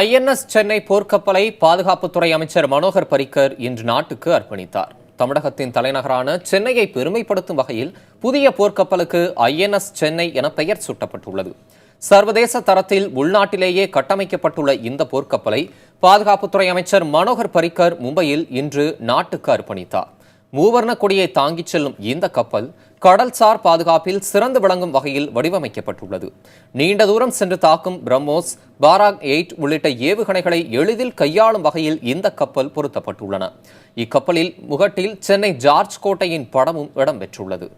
INS Chennai போர்க்கப்பலை பாதுகாப்புத்துறை அமைச்சர் மனோகர் பரிக்கர் இன்று நாட்டுக்கு அர்ப்பணித்தார். தமிழகத்தின் தலைநகரான சென்னையை பெருமைப்படுத்தும் வகையில் புதிய போர்க்கப்பலுக்கு INS சென்னை என பெயர் சூட்டப்பட்டுள்ளது. சர்வதேச தரத்தில் உள்நாட்டிலேயே கட்டமைக்கப்பட்டுள்ள இந்த போர்க்கப்பலை பாதுகாப்புத்துறை அமைச்சர் மனோகர் பரிக்கர் மும்பையில் இன்று நாட்டுக்கு அர்ப்பணித்தார். மூவர்ண கொடியை தாங்கிச் செல்லும் இந்த கப்பல் கடல்சார் பாதுகாப்பில் சிறந்து விளங்கும் வகையில் வடிவமைக்கப்பட்டுள்ளது. நீண்ட தூரம் சென்று தாக்கும் பிரம்மோஸ், பாராக் 8 உள்ளிட்ட ஏவுகணைகளை எளிதில் கையாளும் வகையில் இந்த கப்பல் பொருத்தப்பட்டுள்ளன. இக்கப்பலில் முகட்டில் சென்னை ஜார்ஜ் கோட்டையின் படமும் இடம்பெற்றுள்ளது.